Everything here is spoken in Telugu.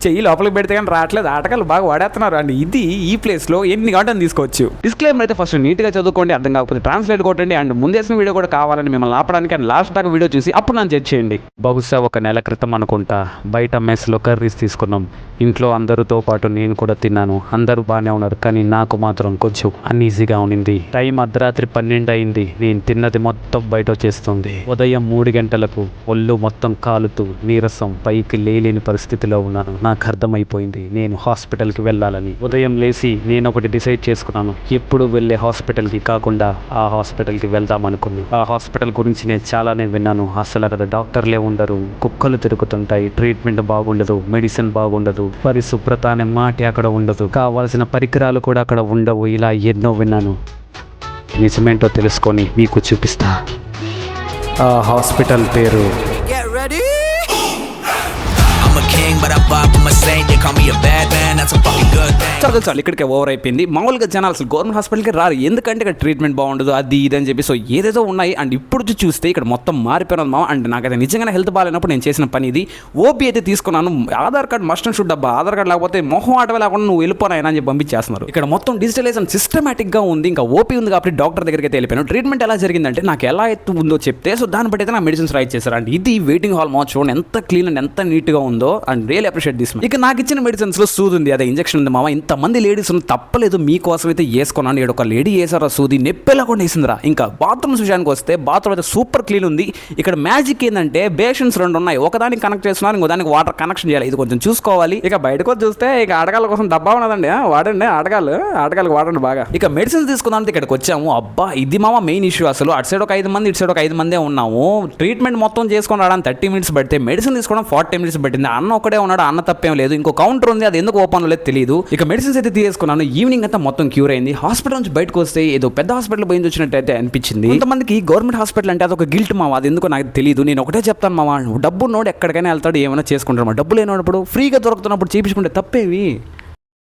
చెయ్యి లోపలికి పెడితే కానీ రావట్లేదు, ఆటగాళ్ళు బాగా వాడేస్తున్నారు. అండ్ ఇది ఈ ప్లేస్లో ఎన్ని గంటలు తీసుకోవచ్చు. డిస్క్లైమర్ అయితే ఫస్ట్ నీట్గా చదువుకోండి, అర్థం కాకపోతే ట్రాన్స్లేట్ కొట్టండి. అండ్ ముందేసిన వీడియో కూడా కావాలని మిమ్మల్ని ఆపడానికి అండ్ లాస్ట్ దాకా వీడియో చూసి అప్పుడు నన్ను జడ్జ్ చేయండి. బహుశా ఒక నెల క్రితం అనుకుంటా బయట మెస్లో కర్రీస్ తీసుకున్నాం. ఇంట్లో అందరితో పాటు నేను కూడా తిన్నాను. అందరూ బాగానే ఉన్నారు, కానీ నాకు మాత్రం కొంచెం అన్ఈజీగా ఉన్నింది. టైం అర్ధరాత్రి 12 అయింది. నేను తిన్నది మొత్తం బయట వచ్చేస్తుంది. ఉదయం 3 గంటలకు ఒళ్ళు మొత్తం కాలుతూ నీరసం, పైకి లేలేని పరిస్థితిలో ఉన్నాను. నాకు అర్థమైపోయింది నేను హాస్పిటల్కి వెళ్ళాలని. ఉదయం లేచి నేను ఒకటి డిసైడ్ చేసుకున్నాను, ఎప్పుడు వెళ్ళే హాస్పిటల్కి కాకుండా ఆ హాస్పిటల్కి వెళ్దాం అనుకున్నాను. ఆ హాస్పిటల్ గురించి నేను చాలానే విన్నాను. అసలు అక్కడ డాక్టర్లే ఉండరు, కుక్కలు తిరుగుతుంటాయి, ట్రీట్మెంట్ బాగుండదు, మెడిసిన్ బాగుండదు, పరిశుభ్రత అనే మాట అక్కడ ఉండదు, కావాల్సిన పరికరాలు కూడా అక్కడ ఉండవు. ఇలా ఎన్నో విన్నాను. నిజమేంటో తెలుసుకొని మీకు చూపిస్తా. ఆ హాస్పిటల్ పేరు చాలు ఇక్కడికే ఓవర్ అయిపోయింది. మామూలుగా జనాలు అసలు గవర్నమెంట్ హాస్పిటల్కి రారు, ఎందుకంటే ఇక్కడ ట్రీట్మెంట్ బాగుండదు, అది ఇది అని చెప్పి. సో ఏదేదో ఉన్నాయి. అండ్ ఇప్పుడు చూస్తే ఇక్కడ మొత్తం మారిపోయినది మామ. అండ్ నాకైతే నిజంగానే హెల్త్ బాగాలేనప్పుడు నేను చేసిన పని ఇది. ఓపీ అయితే తీసుకున్నాను. Aadhaar card must and should అబ్బా, ఆధార్ కార్డ్ లేకపోతే మొహం ఆటవే లేకుండా నువ్వు వెళ్ళిపోయినా అని చెప్పి పంపించేస్తున్నారు. ఇక్కడ మొత్తం డిజిటలైజేషన్ సిస్టమేటిక్గా ఉంది. ఇంకా ఓపీ ఉంది కాబట్టి డాక్టర్ దగ్గరికి అయితే వెళ్ళిపోయాను. ట్రీట్మెంట్ ఎలా జరిగిందంటే నాకు ఎలా ఎత్తు ఉందో చెప్తే, సో దాన్ని బట్టి అయితే నా మెడిసిన్స్ రైట్ చేశారు. అండ్ ఇది వెయిటింగ్ హాల్ మాత్రం చూడండి ఎంత క్లీన్ అండ్ ఎంత నీట్గా ఉందో. And real appreciate this. ఇక నాకు ఇచ్చిన మెడిసిన్స్ లో సూది ఉంది, అదే ఇంజెక్షన్ ఉంది మామ. ఇంతమంది లేడీస్ ఉన్న తప్పలేదు, మీకోసం అయితే వేసుకున్నాను. ఇక్కడ ఒక లేడీ వేసారా సూది, నెప్పెలా కూడా వేసిందిరా. ఇంకా బాత్రూమ్స్ విషయానికి వస్తే బాత్రూమ్ అయితే సూపర్ క్లీన్ ఉంది. ఇక్కడ మ్యాజిక్ ఏంటంటే బేషన్స్ 2 ఉన్నాయి, ఒకదానికి కనెక్ట్ చేస్తున్నారు, ఇంకో దానికి వాటర్ కనెక్షన్ చేయాలి. ఇది కొంచెం చూసుకోవాలి. ఇక బయటకు వచ్చి చూస్తే ఇక ఆటగాళ్ళ కోసం డబ్బా ఉన్నదండి, వాడండి ఆటగాళ్ళకి వాడండి బాగా. ఇక మెడిసిన్స్ తీసుకుందాం ఇక్కడికి వచ్చాము. అబ్బా ఇది మామ మెయిన్ ఇష్యూ. అసలు అటు సైడ్ ఒక 5 మంది, ఇటు సైడ్ ఒక 5 మందే ఉన్నాము. ట్రీట్మెంట్ మొత్తం చేసుకొని రావడానికి 30 మినిట్స్ పడితే మెడిసిన్ తీసుకోవడం 40 మినిట్స్ పట్టింది. అన్న ఒకడే ఉన్నాడు, అన్న తప్పేం లేదు. ఇంకో కౌంటర్ ఉంది, అది ఎందుకు ఓపెన్ లేదు తెలియదు. ఇక మెడిసిన్స్ అయితే తీసుకున్నాను. ఈవినింగ్ అంతా మొత్తం క్యూర్ అయింది. హాస్పిటల్ నుంచి బయటకు వస్తే ఏదో పెద్ద హాస్పిటల్ పోయింది వచ్చినట్టయితే అనిపించింది. కొంతమందికి గవర్నమెంట్ హాస్పిటల్ అంటే అదొక గిల్ట్ మావా, అది ఎందుకో నాకు తెలియదు. నేను ఒకటే చెప్తాను మావా, డబ్బు నోడు ఎక్కడికైనా వెళ్తాడు, ఏమైనా చేసుకుంటారు. డబ్బు లేనప్పుడు ఫ్రీగా దొరుకుతున్నప్పుడు చేయించుకుంటే తప్పేవి.